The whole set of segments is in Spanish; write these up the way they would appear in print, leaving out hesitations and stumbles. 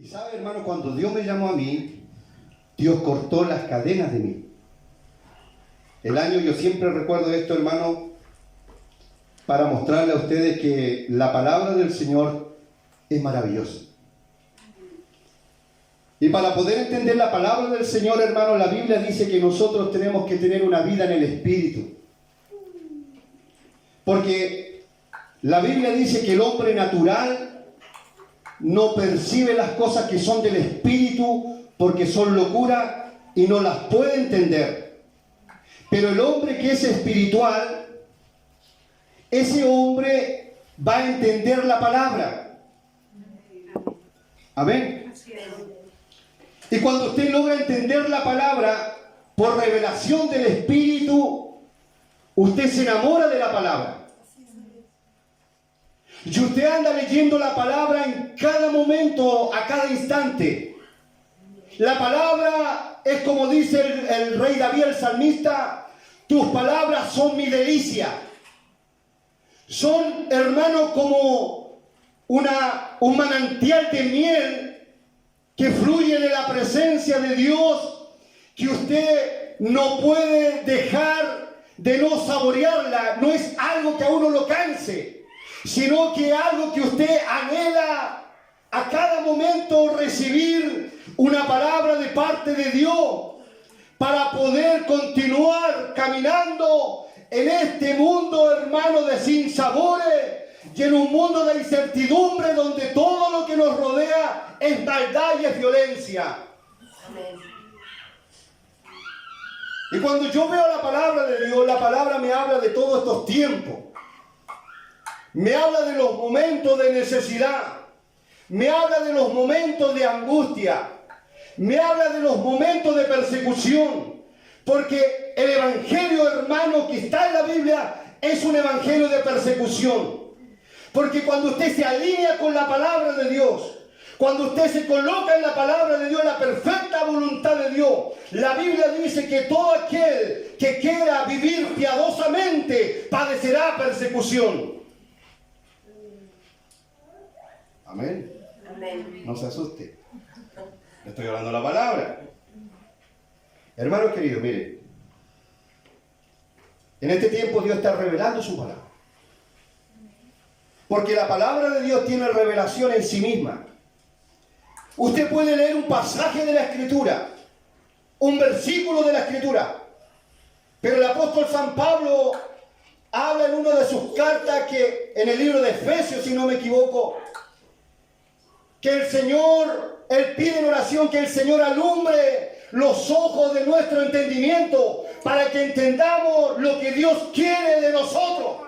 Y sabe, hermano, cuando Dios me llamó a mí, Dios cortó las cadenas de mí. El año, yo siempre recuerdo esto, hermano, para mostrarle a ustedes que la palabra del Señor es maravillosa. Y para poder entender la palabra del Señor, hermano, la Biblia dice que nosotros tenemos que tener una vida en el Espíritu. Porque la Biblia dice que el hombre natural no percibe las cosas que son del Espíritu porque son locura y no las puede entender. Pero el hombre que es espiritual, ese hombre va a entender la palabra. Amén. Y cuando usted logra entender la palabra por revelación del Espíritu, usted se enamora de la palabra. Y usted anda leyendo la palabra en cada momento, a cada instante. La palabra es como dice el rey David, el salmista: tus palabras son mi delicia. Son, hermano, como un manantial de miel que fluye de la presencia de Dios, que usted no puede dejar de no saborearla. No es algo que a uno lo canse, sino que algo que usted anhela a cada momento recibir una palabra de parte de Dios para poder continuar caminando en este mundo, hermano, de sinsabores y en un mundo de incertidumbre donde todo lo que nos rodea es maldad y es violencia. Amén. Y cuando yo veo la palabra de Dios, la palabra me habla de todos estos tiempos. Me habla de los momentos de necesidad. Me habla de los momentos de angustia. Me habla de los momentos de persecución. Porque el evangelio, hermano, que está en la Biblia es un evangelio de persecución. Porque cuando usted se alinea con la palabra de Dios, cuando usted se coloca en la palabra de Dios, en la perfecta voluntad de Dios, la Biblia dice que todo aquel que quiera vivir piadosamente padecerá persecución. Amén. Amén. No se asuste. Le estoy hablando la palabra. Hermanos queridos, miren. En este tiempo Dios está revelando su palabra. Porque la palabra de Dios tiene revelación en sí misma. Usted puede leer un pasaje de la Escritura, un versículo de la Escritura, pero el apóstol San Pablo habla en una de sus cartas, que en el libro de Efesios, si no me equivoco, que el Señor, él pide en oración que el Señor alumbre los ojos de nuestro entendimiento para que entendamos lo que Dios quiere de nosotros.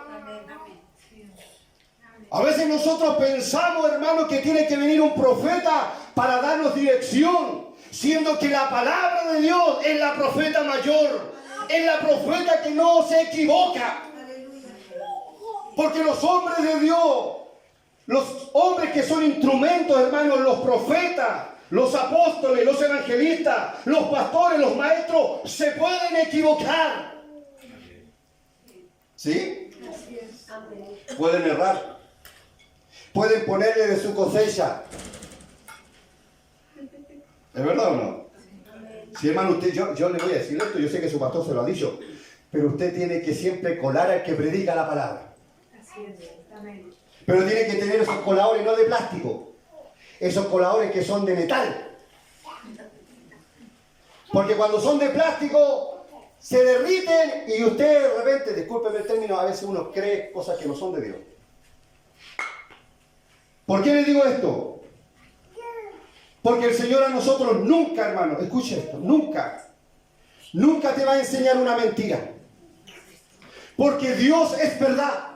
A veces nosotros pensamos, hermanos, que tiene que venir un profeta para darnos dirección, siendo que la palabra de Dios es la profeta mayor, es la profeta que no se equivoca. Porque los hombres de Dios, los hombres que son instrumentos, hermanos, los profetas, los apóstoles, los evangelistas, los pastores, los maestros, se pueden equivocar. ¿Sí? Pueden errar. Pueden ponerle de su cosecha. ¿Es verdad o no? Sí, hermano, usted, yo le voy a decir esto, yo sé que su pastor se lo ha dicho, pero usted tiene que siempre colar al que predica la palabra. Pero tiene que tener esos coladores no de plástico, esos coladores que son de metal. Porque cuando son de plástico, se derriten y usted de repente, discúlpeme el término, a veces uno cree cosas que no son de Dios. ¿Por qué le digo esto? Porque el Señor a nosotros nunca, hermano, escuche esto, nunca te va a enseñar una mentira. Porque Dios es verdad.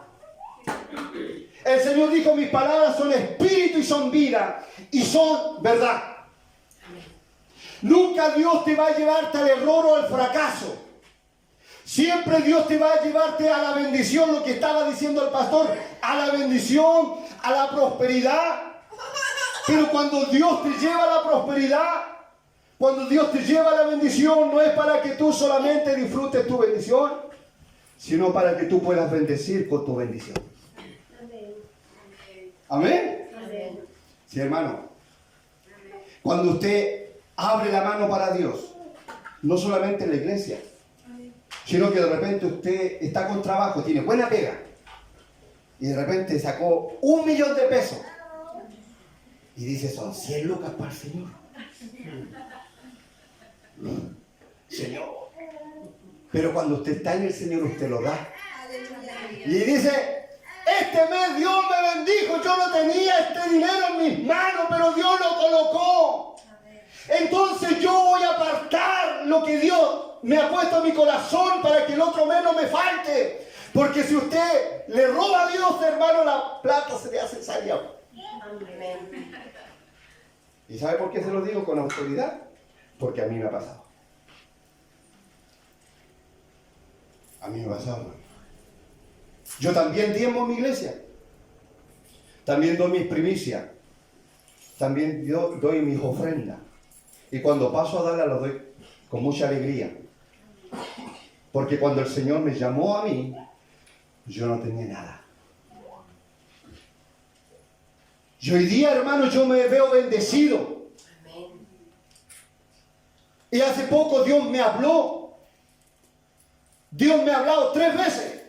El Señor dijo: mis palabras son espíritu y son vida, y son verdad. Nunca Dios te va a llevarte al error o al fracaso. Siempre Dios te va a llevarte a la bendición, lo que estaba diciendo el pastor, a la bendición, a la prosperidad. Pero cuando Dios te lleva a la prosperidad, cuando Dios te lleva a la bendición, no es para que tú solamente disfrutes tu bendición, sino para que tú puedas bendecir con tu bendición. ¿Amén? Amén. Sí, hermano. Cuando usted abre la mano para Dios, no solamente en la iglesia, sino que de repente usted está con trabajo, tiene buena pega, y de repente sacó 1 millón de pesos, y dice, son 100 lucas para el Señor. Señor. Pero cuando usted está en el Señor, usted lo da. Y dice, este mes Dios me bendijo, yo no tenía este dinero en mis manos, pero Dios lo colocó. Entonces yo voy a apartar lo que Dios me ha puesto en mi corazón para que el otro mes no me falte. Porque si usted le roba a Dios, hermano, la plata se le hace salir. ¿Y sabe por qué se lo digo con autoridad? Porque a mí me ha pasado. A mí me ha pasado. Yo también diezmo en mi iglesia. También doy mis primicias. También doy mis ofrendas. Y cuando paso a darlas, las doy con mucha alegría. Porque cuando el Señor me llamó a mí, yo no tenía nada. Y hoy día, hermano, yo me veo bendecido. Y hace poco Dios me habló. Dios me ha hablado 3 veces.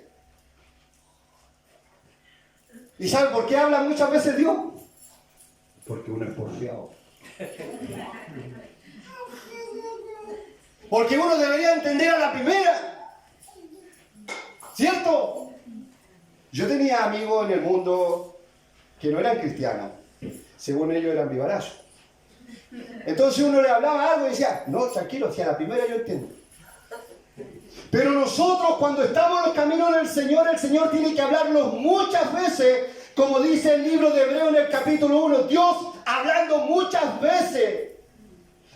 ¿Y sabe por qué habla muchas veces Dios? Porque uno es porfiado. Porque uno debería entender a la primera. ¿Cierto? Yo tenía amigos en el mundo que no eran cristianos. Según ellos eran vivarazos. Entonces uno le hablaba algo y decía, no, tranquilo, si a la primera yo entiendo. Pero nosotros cuando estamos en los caminos del Señor, el Señor tiene que hablarnos muchas veces, como dice el libro de Hebreos en el capítulo 1, Dios hablando muchas veces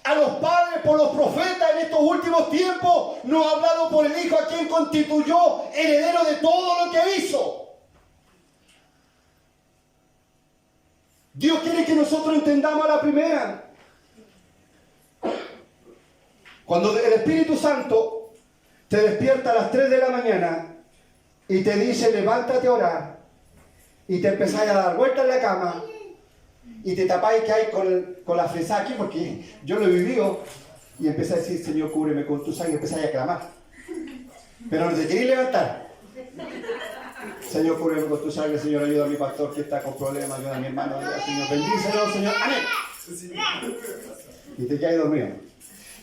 a los padres por los profetas en estos últimos tiempos, nos ha hablado por el Hijo a quien constituyó heredero de todo lo que hizo. Dios quiere que nosotros entendamos a la primera. Cuando el Espíritu Santo te despierta a las 3 de la mañana y te dice, levántate a orar, y te empezáis a dar vueltas en la cama, y te tapáis que hay con la fresa aquí, porque yo lo he vivido, y empecé a decir, Señor, cúbreme con tu sangre, y empezáis a clamar. Pero no te queréis levantar. Señor, cúbreme con tu sangre, Señor, ayuda a mi pastor que está con problemas, ayuda a mi hermano, Señor, bendícelo, Señor, amén. Y te quedas dormido.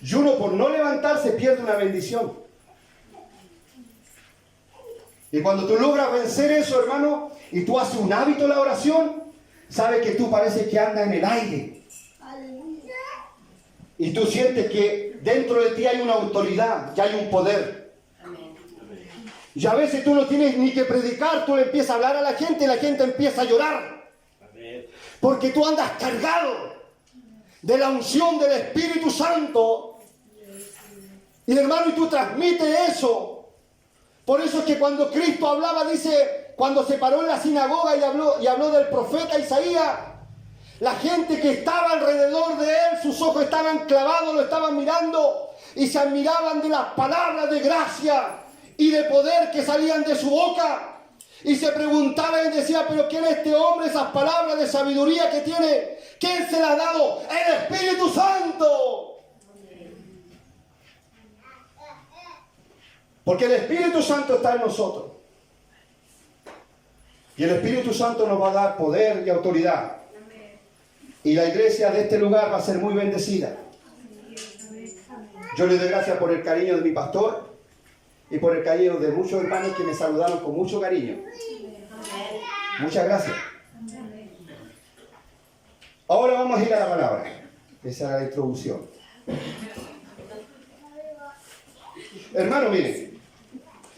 Y uno por no levantarse pierde una bendición. Y cuando tú logras vencer eso, hermano, y tú haces un hábito la oración, sabes que tú parece que andas en el aire. Y tú sientes que dentro de ti hay una autoridad, ya hay un poder. Y a veces tú no tienes ni que predicar, tú le empiezas a hablar a la gente y la gente empieza a llorar. Porque tú andas cargado de la unción del Espíritu Santo. Y hermano, y tú transmites eso. Por eso es que cuando Cristo hablaba, dice, cuando se paró en la sinagoga y habló del profeta Isaías, la gente que estaba alrededor de él, sus ojos estaban clavados, lo estaban mirando y se admiraban de las palabras de gracia y de poder que salían de su boca. Y se preguntaban y decían, pero ¿quién es este hombre? Esas palabras de sabiduría que tiene, ¿quién se las ha dado? ¡El Espíritu Santo! Porque el Espíritu Santo está en nosotros. Y el Espíritu Santo nos va a dar poder y autoridad. Y la iglesia de este lugar va a ser muy bendecida. Yo le doy gracias por el cariño de mi pastor y por el cariño de muchos hermanos que me saludaron con mucho cariño. Muchas gracias. Ahora vamos a ir a la palabra. Esa era la introducción. Hermano, miren,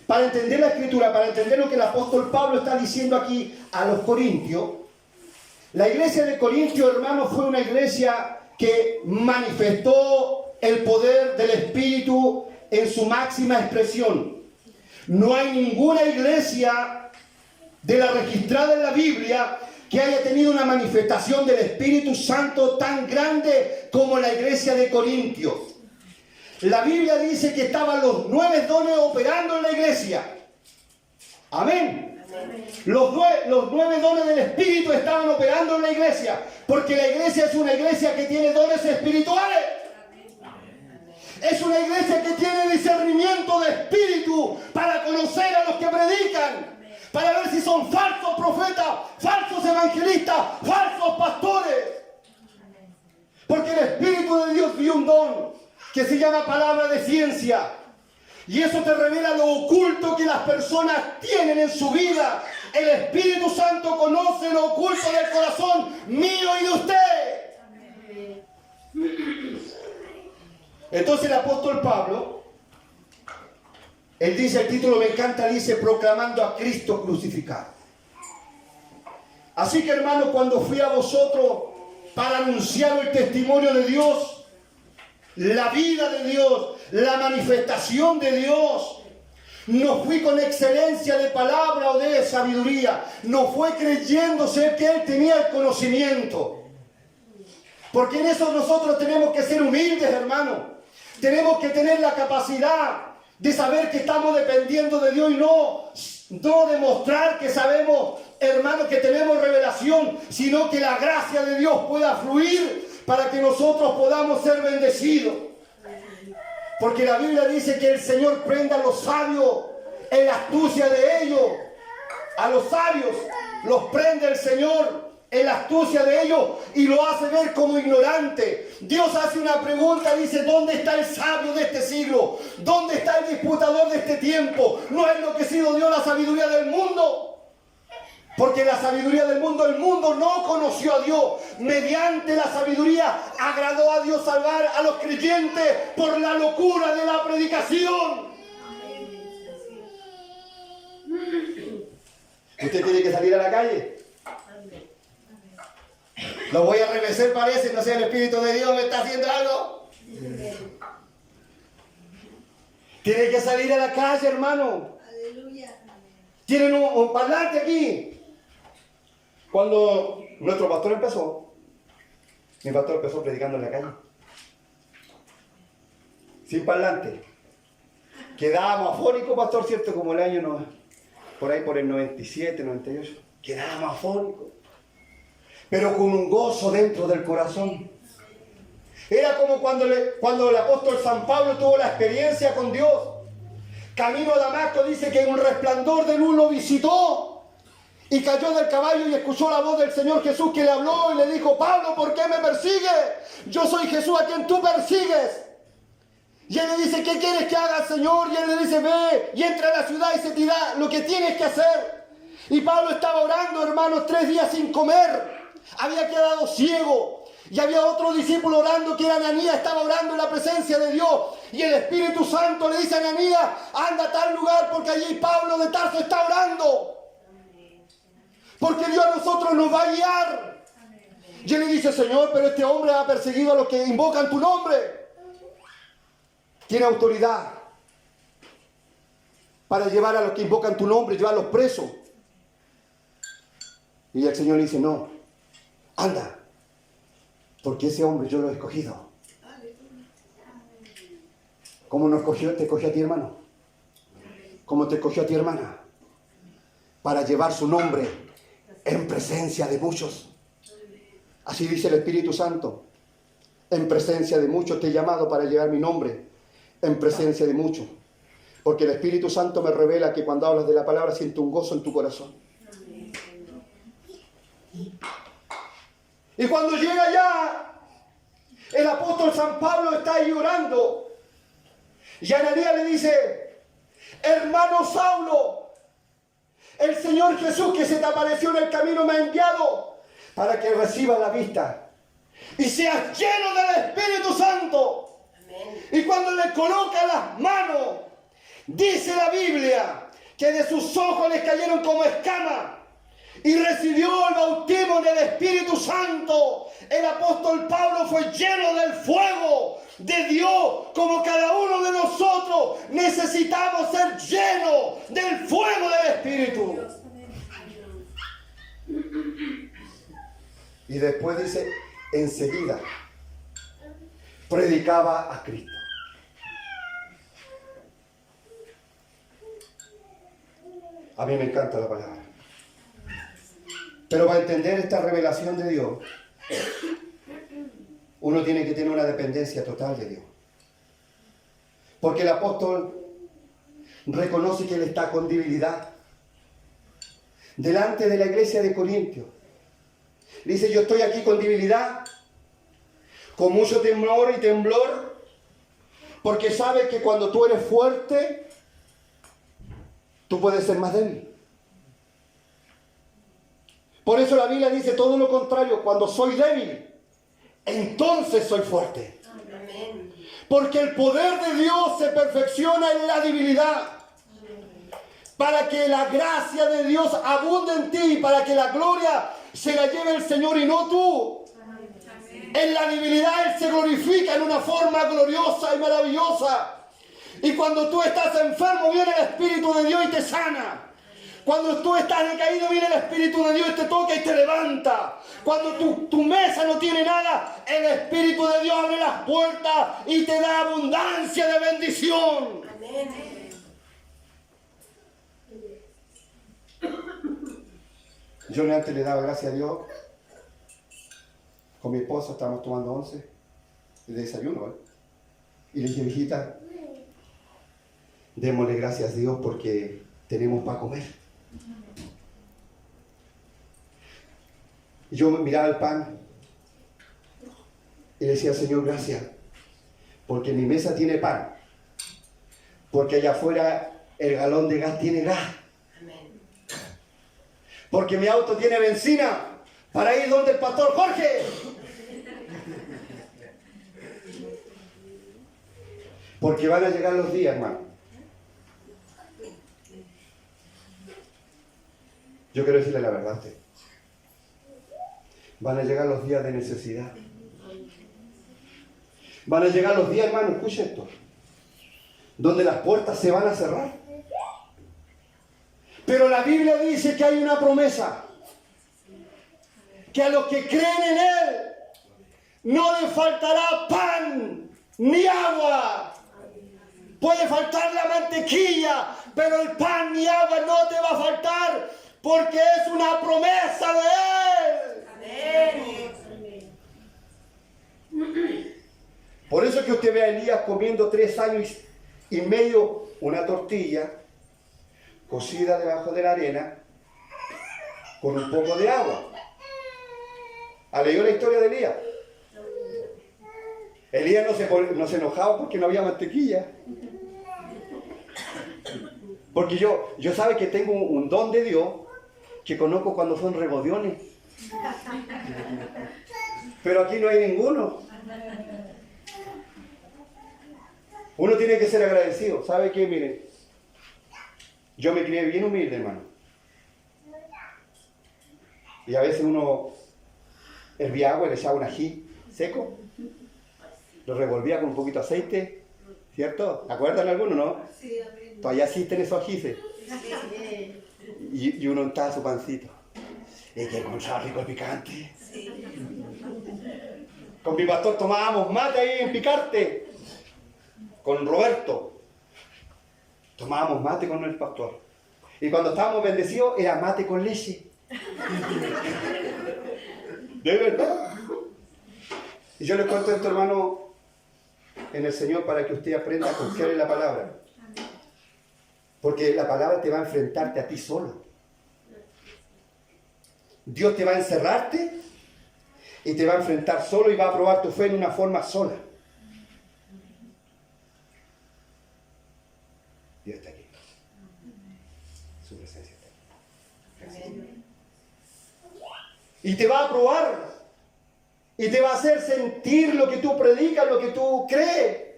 para entender la Escritura, para entender lo que el apóstol Pablo está diciendo aquí a los corintios, la iglesia de Corintios, hermano, fue una iglesia que manifestó el poder del Espíritu en su máxima expresión. No hay ninguna iglesia de la registrada en la Biblia que haya tenido una manifestación del Espíritu Santo tan grande como la iglesia de Corintios. La Biblia dice que estaban los 9 dones operando en la iglesia. Amén. Los 9 dones del Espíritu estaban operando en la iglesia. Porque la iglesia es una iglesia que tiene dones espirituales. Es una iglesia que tiene discernimiento de espíritu para conocer a los que predican, para ver si son falsos profetas, falsos evangelistas, falsos pastores. Porque el Espíritu de Dios dio un don que se llama palabra de ciencia. Y eso te revela lo oculto que las personas tienen en su vida. El Espíritu Santo conoce lo oculto del corazón mío y de usted. Entonces el apóstol Pablo, él dice, el título me encanta, dice, proclamando a Cristo crucificado. Así que hermanos, cuando fui a vosotros para anunciar el testimonio de Dios, la vida de Dios, la manifestación de Dios, no fui con excelencia de palabra o de sabiduría, no fue creyéndose que Él tenía el conocimiento. Porque en eso nosotros tenemos que ser humildes, hermanos. Tenemos que tener la capacidad de saber que estamos dependiendo de Dios y no demostrar que sabemos, hermanos, que tenemos revelación, sino que la gracia de Dios pueda fluir para que nosotros podamos ser bendecidos. Porque la Biblia dice que el Señor prenda a los sabios en la astucia de ellos. A los sabios los prende el Señor en la astucia de ellos y lo hace ver como ignorante. Dios hace una pregunta, dice, ¿dónde está el sabio de este siglo? ¿Dónde está el disputador de este tiempo? ¿No ha enloquecido Dios la sabiduría del mundo? Porque la sabiduría del mundo, el mundo no conoció a Dios. Mediante la sabiduría agradó a Dios salvar a los creyentes por la locura de la predicación. ¿Usted tiene que salir a la calle? Lo voy a revecer, parece, no sé, el Espíritu de Dios me está haciendo algo. Tiene que salir a la calle, hermano. Tienen un parlante aquí. Cuando nuestro pastor empezó, mi pastor empezó predicando en la calle. Sin parlante. Quedábamos afónicos, pastor, ¿cierto? Como el año, por ahí por el 97, 98. Quedábamos afónicos. Pero con un gozo dentro del corazón. Era como cuando el apóstol San Pablo tuvo la experiencia con Dios. Camino a Damasco dice que un resplandor de luz lo visitó. Y cayó del caballo y escuchó la voz del Señor Jesús que le habló y le dijo, Pablo, ¿por qué me persigues? Yo soy Jesús a quien tú persigues. Y él le dice, ¿qué quieres que haga, Señor? Y él le dice, ve y entra a la ciudad y se te da lo que tienes que hacer. Y Pablo estaba orando, hermanos, 3 días sin comer. Había quedado ciego. Y había otro discípulo orando que era Ananías, estaba orando en la presencia de Dios. Y el Espíritu Santo le dice a Ananías, anda a tal lugar porque allí Pablo de Tarso está orando. Porque Dios a nosotros nos va a guiar. Y él le dice, Señor, pero este hombre ha perseguido a los que invocan tu nombre. Tiene autoridad para llevar a los que invocan tu nombre, llevarlos presos. Y el Señor le dice, no, anda, porque ese hombre yo lo he escogido. ¿Cómo nos escogió? Te escogió a ti, hermano. ¿Cómo te escogió a ti, hermana? Para llevar su nombre en presencia de muchos. Así dice el Espíritu Santo. En presencia de muchos te he llamado para llevar mi nombre en presencia de muchos. Porque el Espíritu Santo me revela que cuando hablas de la palabra siento un gozo en tu corazón. Y cuando llega allá, el apóstol San Pablo está ahí orando. Y Ananías le dice, hermano Saulo, el Señor Jesús que se te apareció en el camino me ha enviado para que recibas la vista y seas lleno del Espíritu Santo. Amén. Y cuando le coloca las manos, dice la Biblia que de sus ojos les cayeron como escamas y recibió el bautismo del Espíritu Santo. El apóstol Pablo fue lleno del fuego de Dios, como cada uno de nosotros necesitamos ser llenos del fuego del Espíritu. Y después dice, enseguida predicaba a Cristo. A mí me encanta la palabra. Pero para entender esta revelación de Dios, uno tiene que tener una dependencia total de Dios. Porque el apóstol reconoce que él está con debilidad delante de la iglesia de Corintios. Dice, yo estoy aquí con debilidad, con mucho temor y temblor, porque sabe que cuando tú eres fuerte, tú puedes ser más débil. Por eso la Biblia dice todo lo contrario, cuando soy débil, entonces soy fuerte. Amén. Porque el poder de Dios se perfecciona en la debilidad. Para que la gracia de Dios abunde en ti, para que la gloria se la lleve el Señor y no tú. Amén. En la debilidad Él se glorifica en una forma gloriosa y maravillosa. Y cuando tú estás enfermo, viene el Espíritu de Dios y te sana. Cuando tú estás decaído, viene el Espíritu de Dios y te toca y te levanta. Cuando tu mesa no tiene nada, el Espíritu de Dios abre las puertas y te da abundancia de bendición. Amén. Yo antes le daba gracias a Dios. Con mi esposa estábamos tomando 11 de desayuno, ¿eh? Y le dije, hijita, démosle gracias a Dios porque tenemos para comer. Y yo miraba el pan y le decía, Señor, gracias, porque mi mesa tiene pan, porque allá afuera el galón de gas tiene gas, porque mi auto tiene benzina para ir donde el pastor Jorge. Porque van a llegar los días, hermano. Yo quiero decirle la verdad a usted. Van a llegar los días de necesidad. Van a llegar los días, hermano, escuche esto, donde las puertas se van a cerrar. Pero la Biblia dice que hay una promesa. Que a los que creen en Él no les faltará pan ni agua. Puede faltar la mantequilla, pero el pan ni agua no te va a faltar porque es una promesa de Él. Amén. Por eso es que usted ve a Elías comiendo 3 años y medio una tortilla cocida debajo de la arena con un poco de agua. ¿Ha leído la historia de Elías? Elías no se enojaba porque no había mantequilla. Porque yo sabe que tengo un don de Dios que conozco cuando son regodiones. Pero aquí no hay ninguno. Uno tiene que ser agradecido. ¿Sabe qué? Miren, yo me crié bien humilde, hermano. Y a veces uno hervía agua y le echaba un ají seco. Lo revolvía con un poquito de aceite, ¿cierto? ¿Acuerdan algunos, no? Sí, amén. Todavía existen esos ajíes. Sí. Y uno untaba su pancito. Y que encontraba rico el picante. Sí. Con mi pastor tomábamos mate ahí en Picarte. Con Roberto. Tomábamos mate con el pastor. Y cuando estábamos bendecidos, era mate con leche. ¿De verdad? Y yo les cuento esto, hermano, en el Señor para que usted aprenda a confiar en la palabra. Porque la palabra te va a enfrentarte a ti solo. Dios te va a encerrarte y te va a enfrentar solo y va a probar tu fe en una forma sola. Dios está aquí. Su presencia está aquí. Y te va a probar. Y te va a hacer sentir lo que tú predicas, lo que tú crees.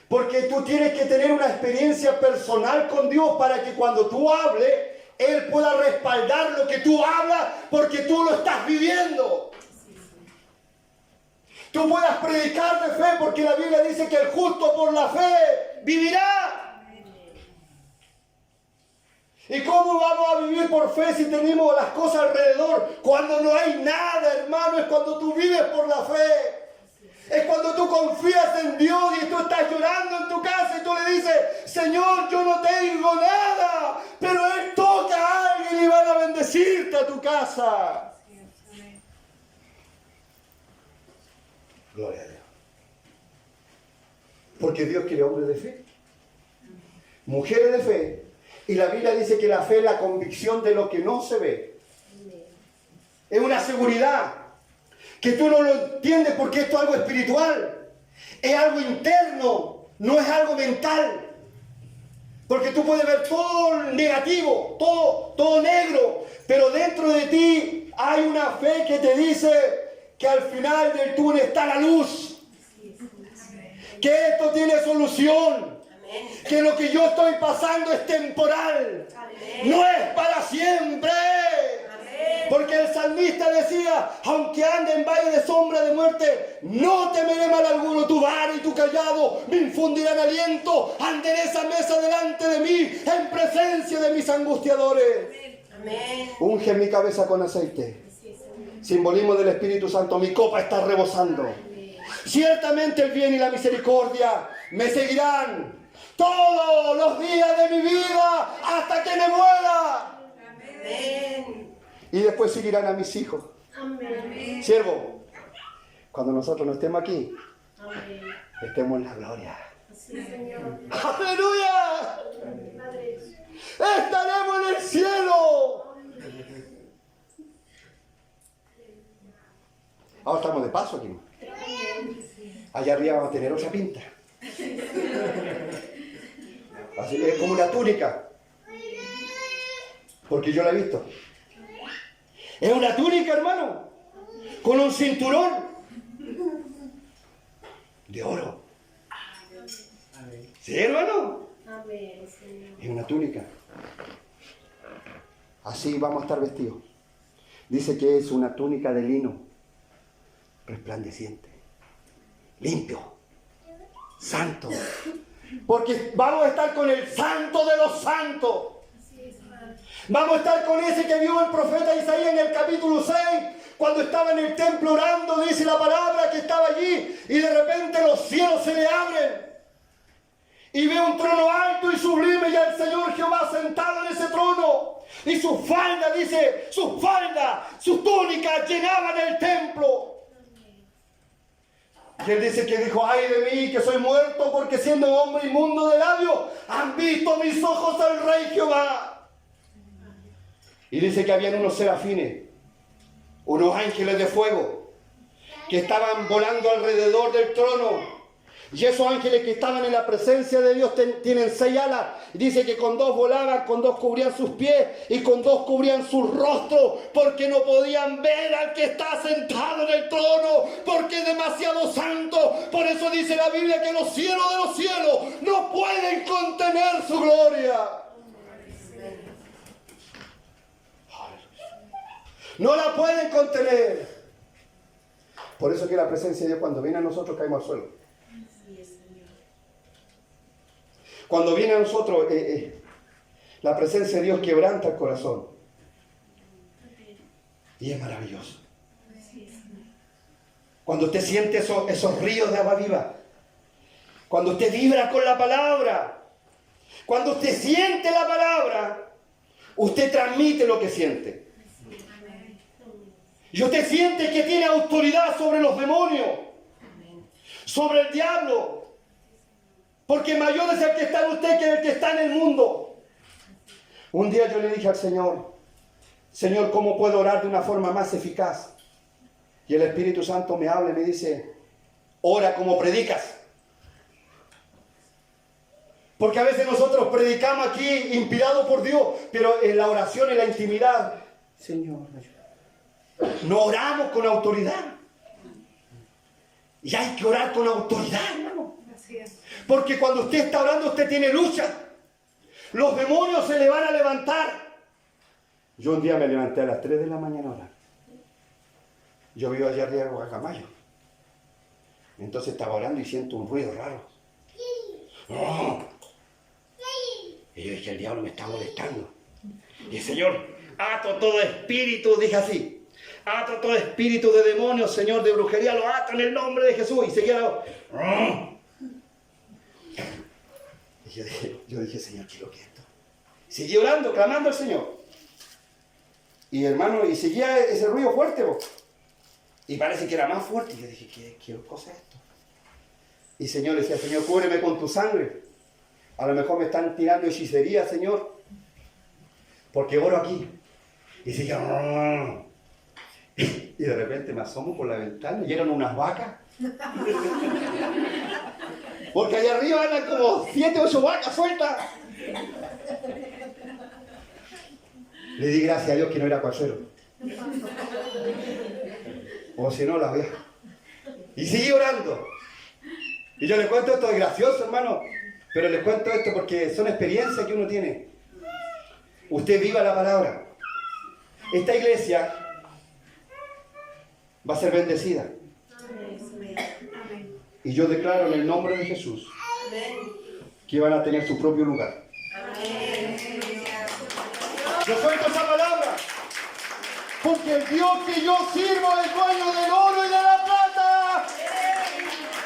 Porque tú tienes que tener una experiencia personal con Dios para que cuando tú hables, Él pueda respaldar lo que tú hablas porque tú lo estás viviendo. Tú puedas predicar de fe porque la Biblia dice que el justo por la fe vivirá. ¿Y cómo vamos a vivir por fe si tenemos las cosas alrededor? Cuando no hay nada, hermano, es cuando tú vives por la fe. Es cuando tú confías en Dios y tú estás llorando en tu casa y tú le dices, Señor, yo no tengo nada, pero Él toca a alguien y van a bendecirte a tu casa. Gloria a Dios. Porque Dios quiere hombres de fe, mujeres de fe. Y la Biblia dice que la fe es la convicción de lo que no se ve. Es una seguridad que tú no lo entiendes porque esto es algo espiritual. Es algo interno, no es algo mental. Porque tú puedes ver todo negativo, todo negro, pero dentro de ti hay una fe que te dice que al final del túnel está la luz. Que esto tiene solución. Que lo que yo estoy pasando es temporal. No es para siempre. Porque el salmista decía, aunque ande en valle de sombra de muerte, no temeré mal alguno, tu vara y tu callado me infundirán aliento, andaré esa mesa delante de mí, en presencia de mis angustiadores. Amén. Unge mi cabeza con aceite. Simbolismo del Espíritu Santo, mi copa está rebosando. Ciertamente el bien y la misericordia me seguirán todos los días de mi vida hasta que me muera. Amén. Y después seguirán a mis hijos. Amén. Siervo, cuando nosotros no estemos aquí, amén, estemos en la gloria. Sí, Señor. ¡Aleluya! Estaremos en el cielo. Ahora estamos de paso aquí. Allá arriba vamos a tener otra pinta. Así es como una túnica. Porque yo la he visto. Es una túnica, hermano, con un cinturón de oro. ¿Sí, hermano? Es una túnica. Así vamos a estar vestidos. Dice que es una túnica de lino, resplandeciente, limpio, santo. Porque vamos a estar con el santo de los santos. Vamos a estar con ese que vio el profeta Isaías en el capítulo 6, cuando estaba en el templo orando, dice la palabra que estaba allí, y de repente los cielos se le abren, y ve un trono alto y sublime, y al Señor Jehová sentado en ese trono, y su falda, dice, sus túnicas llenaban el templo. Y él dice que dijo, ay de mí, que soy muerto, porque siendo hombre inmundo de labios, han visto mis ojos al Rey Jehová. Y dice que habían unos serafines, unos ángeles de fuego, que estaban volando alrededor del trono. Y esos ángeles que estaban en la presencia de Dios tienen 6 alas. Dice que con 2 volaban, con 2 cubrían sus pies y con 2 cubrían sus rostros, porque no podían ver al que está sentado en el trono, porque es demasiado santo. Por eso dice la Biblia que los cielos de los cielos no pueden contener su gloria. No la pueden contener. Por eso que la presencia de Dios, cuando viene a nosotros, caemos al suelo. Cuando viene a nosotros, la presencia de Dios quebranta el corazón. Y es maravilloso. Cuando usted siente esos ríos de agua viva. Cuando usted vibra con la palabra. Cuando usted siente la palabra, usted transmite lo que siente. Y usted siente que tiene autoridad sobre los demonios, sobre el diablo. Porque mayor es el que está en usted que el que está en el mundo. Un día yo le dije al Señor, Señor, ¿cómo puedo orar de una forma más eficaz? Y el Espíritu Santo me habla y me dice, ora como predicas. Porque a veces nosotros predicamos aquí inspirados por Dios, pero en la oración, en la intimidad, Señor, no oramos con autoridad. Y hay que orar con autoridad, hermano. Porque cuando usted está orando, usted tiene lucha. Los demonios se le van a levantar. Yo un día me levanté a las 3 de la mañana a orar. Yo vivo allá arriba de Guacamayo. Entonces estaba orando y siento un ruido raro. ¡Oh! Y yo dije, el diablo me está molestando. Y el Señor, ato todo espíritu, dije así. Ato todo espíritu de demonios, Señor, de brujería, lo ato en el nombre de Jesús. Y seguía la... Y yo dije, Señor, ¿qué es lo que es esto? Seguí orando, clamando al Señor. Y hermano, y seguía ese ruido fuerte, vos. Y parece que era más fuerte. Y yo dije, ¿qué cosa es esto? Y Señor le decía, Señor, cúbreme con tu sangre. A lo mejor me están tirando hechicería, Señor. Porque oro aquí. Y decía, no. Y de repente me asomo por la ventana y eran unas vacas. Porque allá arriba eran como 7 o 8 vacas sueltas. Le di gracias a Dios que no era cuachero. O si no, la voy a... Y seguí orando. Y yo les cuento esto, es gracioso, hermano. Pero les cuento esto porque son experiencias que uno tiene. Usted viva la palabra. Esta iglesia va a ser bendecida. Y yo declaro en el nombre de Jesús que van a tener su propio lugar. Yo suelto esa palabra. Porque el Dios que yo sirvo es dueño del oro y de la plata.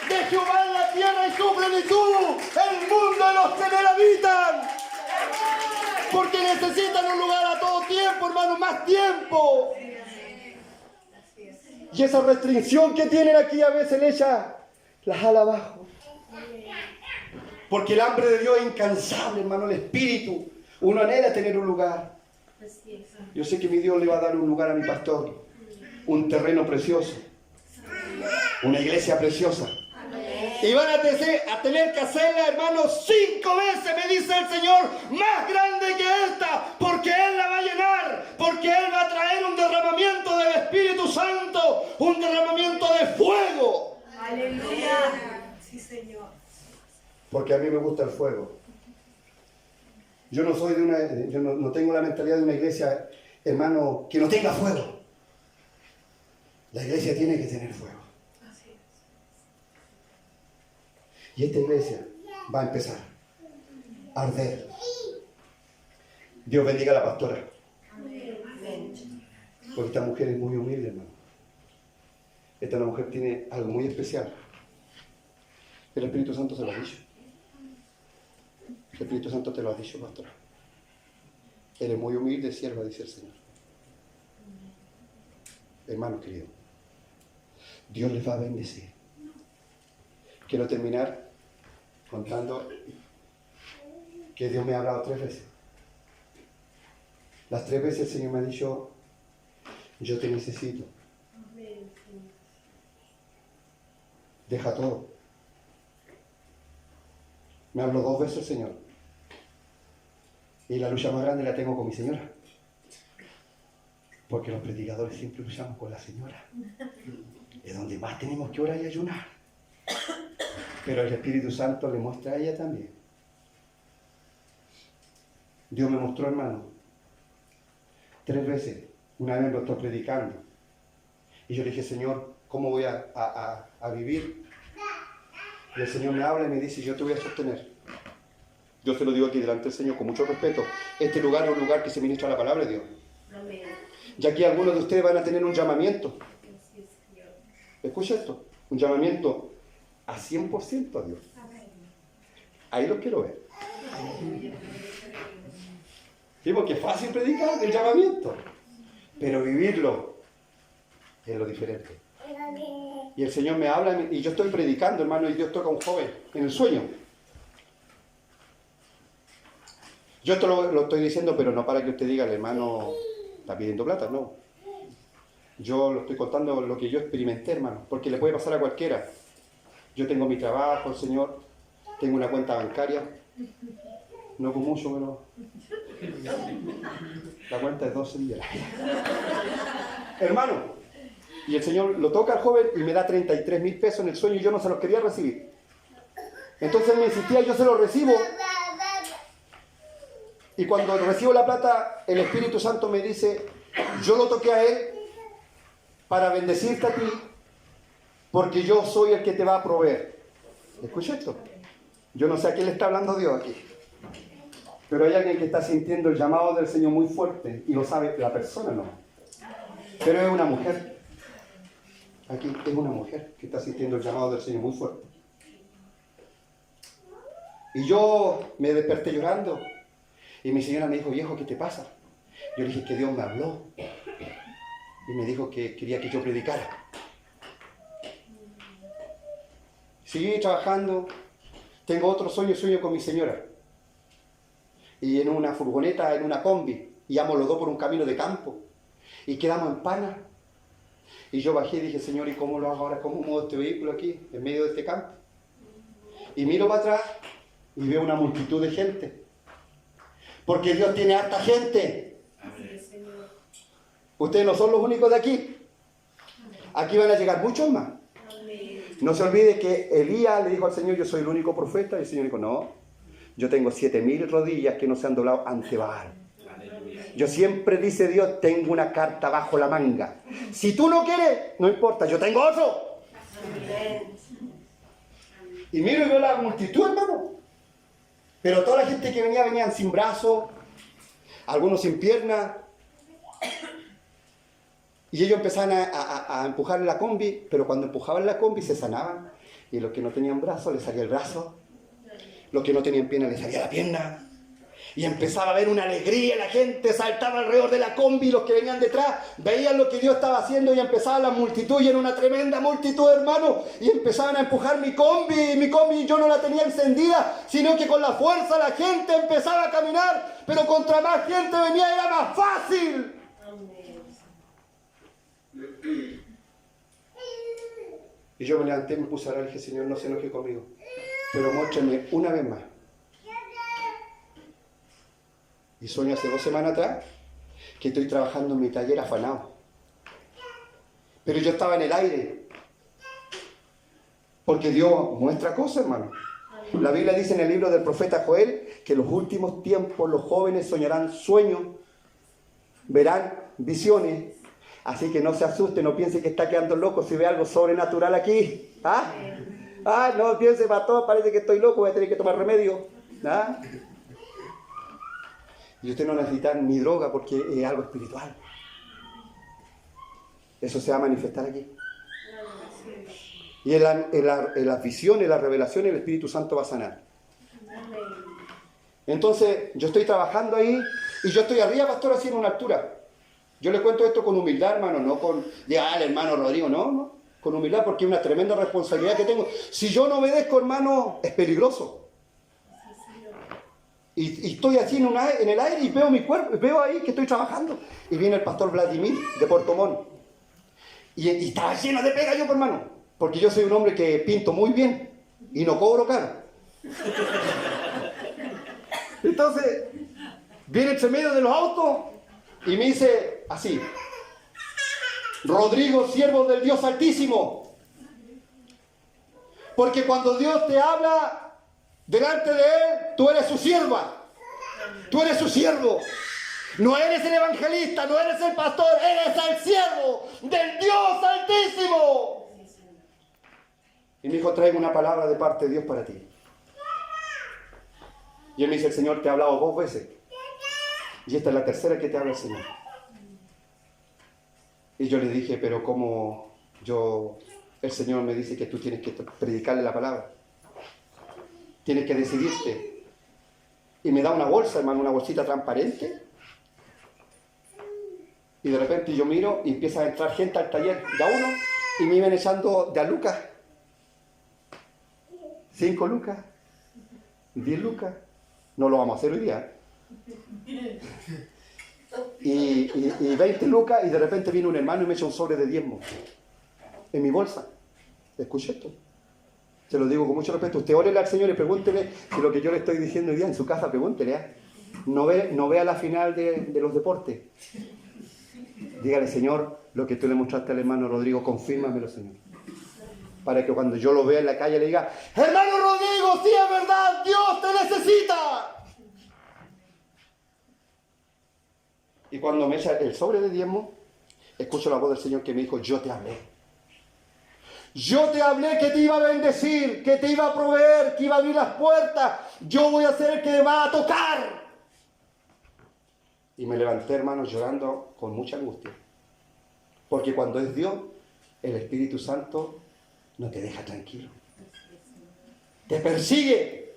De Jehová en la tierra y su plenitud, el mundo de los que en él habitan. Porque necesitan un lugar a todo tiempo, hermano, más tiempo. Y esa restricción que tienen aquí a veces le echa las jala abajo. Porque el hambre de Dios es incansable, hermano, el espíritu. Uno anhela tener un lugar. Yo sé que mi Dios le va a dar un lugar a mi pastor. Un terreno precioso. Una iglesia preciosa. Y van a tener que hacerla, hermano, 5 veces, me dice el Señor, más grande que esta, porque Él la va a llenar, porque Él va a traer un derramamiento del Espíritu Santo, un derramamiento de fuego. Aleluya. Sí, Señor. Porque a mí me gusta el fuego. Yo no soy yo no tengo la mentalidad de una iglesia, hermano, que no tenga fuego. La iglesia tiene que tener fuego. Y esta iglesia va a empezar a arder. Dios bendiga a la pastora. Porque esta mujer es muy humilde, hermano. Esta mujer tiene algo muy especial. El Espíritu Santo se lo ha dicho. El Espíritu Santo te lo ha dicho, pastora. Eres muy humilde, sierva, dice el Señor. Hermanos queridos, Dios les va a bendecir. Quiero terminar contando que Dios me ha hablado 3 veces. Las 3 veces el Señor me ha dicho, yo te necesito. Deja todo. Me habló 2 veces el Señor. Y la lucha más grande la tengo con mi señora. Porque los predicadores siempre luchamos con la señora. Es donde más tenemos que orar y ayunar. Pero el Espíritu Santo le muestra a ella también. Dios me mostró, hermano, 3 veces. Una vez lo estoy predicando. Y yo le dije, Señor, ¿cómo voy a vivir? Y el Señor me habla y me dice, yo te voy a sostener. Yo se lo digo aquí delante del Señor con mucho respeto. Este lugar es un lugar que se ministra la palabra de Dios. Amén. Y aquí algunos de ustedes van a tener un llamamiento. Escucha esto. Un llamamiento a 100% a Dios. Ahí lo quiero ver. Sí, porque es fácil predicar el llamamiento, pero vivirlo es lo diferente. Y el Señor me habla y yo estoy predicando, hermano, y Dios toca a un joven en el sueño. Yo esto lo estoy diciendo, pero no para que usted diga, el hermano está pidiendo plata, no. Yo lo estoy contando lo que yo experimenté, hermano, porque le puede pasar a cualquiera. Yo tengo mi trabajo, el Señor, tengo una cuenta bancaria, no con mucho, pero la cuenta es 12 días. Hermano, y el Señor lo toca al joven y me da 33,000 pesos en el sueño y yo no se los quería recibir. Entonces me insistía, yo se los recibo. Y cuando recibo la plata, el Espíritu Santo me dice, yo lo toqué a él para bendecirte a ti, porque yo soy el que te va a proveer. ¿Escucha esto? Yo no sé a quién le está hablando Dios aquí, pero hay alguien que está sintiendo el llamado del Señor muy fuerte, y lo sabe, la persona no. Pero es una mujer. Aquí es una mujer que está sintiendo el llamado del Señor muy fuerte. Y yo me desperté llorando. Y mi señora me dijo, viejo, ¿qué te pasa? Yo le dije que Dios me habló. Y me dijo que quería que yo predicara. Seguí trabajando. Tengo otro sueño con mi señora. Y en una furgoneta, en una combi. Y íbamos los dos por un camino de campo. Y quedamos en Pana. Y yo bajé y dije, Señor, ¿y cómo lo hago ahora? ¿Cómo muevo este vehículo aquí, en medio de este campo? Y miro para atrás y veo una multitud de gente. Porque Dios tiene harta gente. Ustedes no son los únicos de aquí. Aquí van a llegar muchos más. No se olvide que Elías le dijo al Señor, yo soy el único profeta. Y el Señor dijo, no, yo tengo 7.000 rodillas que no se han doblado ante Baal. Yo siempre, dice Dios, tengo una carta bajo la manga. Si tú no quieres, no importa, yo tengo otro. Y miro y veo la multitud, hermano. Pero toda la gente que venía, venían sin brazos, algunos sin piernas. Y ellos empezaban a empujar en la combi, pero cuando empujaban la combi se sanaban. Y los que no tenían brazos les salía el brazo. Los que no tenían pierna les salía la pierna. Y empezaba a haber una alegría, la gente saltaba alrededor de la combi, los que venían detrás veían lo que Dios estaba haciendo y empezaba la multitud, y era una tremenda multitud, hermano, y empezaban a empujar mi combi yo no la tenía encendida, sino que con la fuerza la gente empezaba a caminar, pero contra más gente venía era más fácil. Y yo me levanté, me puse a orar y dije, Señor, no se enoje conmigo, pero muéstrame una vez más. Y sueño hace 2 semanas atrás que estoy trabajando en mi taller afanado. Pero yo estaba en el aire. Porque Dios muestra cosas, hermano. La Biblia dice en el libro del profeta Joel que en los últimos tiempos los jóvenes soñarán sueños, verán visiones. Así que no se asuste, no piense que está quedando loco si ve algo sobrenatural aquí. No piense, pastor, parece que estoy loco, voy a tener que tomar remedio. Y usted no necesita ni droga porque es algo espiritual. Eso se va a manifestar aquí. Y en las visiones, en las revelaciones, el Espíritu Santo va a sanar. Entonces, yo estoy trabajando ahí y yo estoy arriba, pastor, así en una altura. Yo le cuento esto con humildad, hermano, no con, el hermano Rodrigo, no, con humildad, porque es una tremenda responsabilidad que tengo. Si yo no obedezco, hermano, es peligroso. Y estoy así en el aire y veo mi cuerpo, veo ahí que estoy trabajando. Y viene el pastor Vladimir de Puerto Montt. Y estaba lleno de pega yo, hermano. Porque yo soy un hombre que pinto muy bien y no cobro caro. Entonces, viene entre medio de los autos y me dice así: Rodrigo, siervo del Dios Altísimo. Porque cuando Dios te habla delante de Él, tú eres su sierva. Tú eres su siervo. No eres el evangelista, no eres el pastor, eres el siervo del Dios Altísimo. Y me dijo, traigo una palabra de parte de Dios para ti. Y él me dice, el Señor te ha hablado 2 veces. Y esta es la tercera que te habla el Señor. Y yo le dije, pero ¿cómo el Señor me dice que tú tienes que predicarle la palabra? Tienes que decidirte. Y me da una bolsa, hermano, una bolsita transparente. Y de repente yo miro y empieza a entrar gente al taller de a uno y me iban echando de a lucas. 5 lucas, 10 lucas. No lo vamos a hacer hoy día. Y 20 lucas y de repente viene un hermano y me echa un sobre de diezmo en mi bolsa. Escuche esto. Se lo digo con mucho respeto. Usted órele al Señor y pregúntele si lo que yo le estoy diciendo hoy día en su casa, pregúntele. No vea la final de los deportes. Dígale, Señor, lo que tú le mostraste al hermano Rodrigo, confírmamelo, Señor. Para que cuando yo lo vea en la calle le diga, hermano Rodrigo, sí es verdad, Dios te necesita. Y cuando me echa el sobre de diezmo, escucho la voz del Señor que me dijo, yo te hablé. Yo te hablé que te iba a bendecir, que te iba a proveer, que iba a abrir las puertas. Yo voy a ser el que va a tocar. Y me levanté, hermano, llorando con mucha angustia. Porque cuando es Dios, el Espíritu Santo no te deja tranquilo. Te persigue.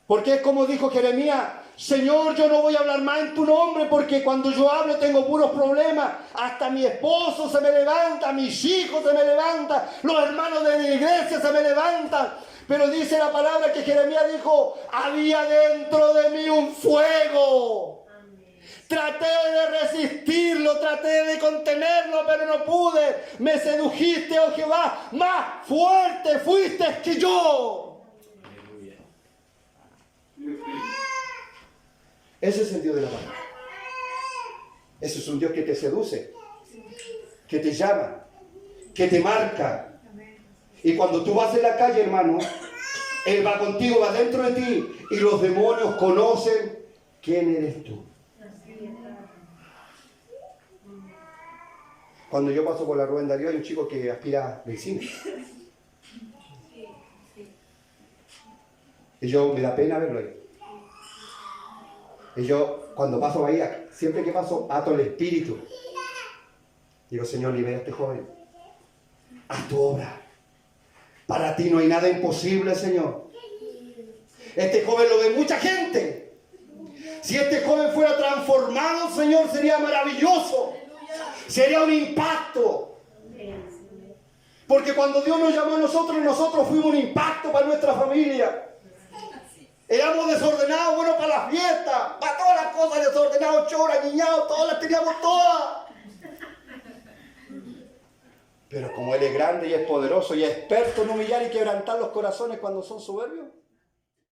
Porque es como dijo Jeremías, Señor, yo no voy a hablar más en tu nombre porque cuando yo hablo tengo puros problemas. Hasta mi esposo se me levanta, mis hijos se me levantan, los hermanos de la iglesia se me levantan. Pero dice la palabra que Jeremías dijo, había dentro de mí un fuego. Traté de resistirlo, traté de contenerlo, pero no pude. Me sedujiste, oh Jehová, más fuerte fuiste que yo. Ese es el Dios de la palabra. Ese es un Dios que te seduce, que te llama, que te marca. Y cuando tú vas en la calle, hermano, Él va contigo, va dentro de ti, y los demonios conocen quién eres tú. Cuando yo paso por la Rubén Darío hay un chico que aspira a medicina. Y yo, me da pena verlo ahí. Y yo, cuando paso ahí, siempre que paso, ato el espíritu. Digo, Señor, libera a este joven. Haz tu obra. Para ti no hay nada imposible, Señor. Este joven lo ve mucha gente. Si este joven fuera transformado, Señor, sería maravilloso. Sería un impacto. Porque cuando Dios nos llamó a nosotros, nosotros fuimos un impacto para nuestra familia. Éramos desordenados, bueno, para las fiestas, para todas las cosas, desordenados, choras, niñados, todas las teníamos todas. Pero como Él es grande y es poderoso y es experto en humillar y quebrantar los corazones cuando son soberbios,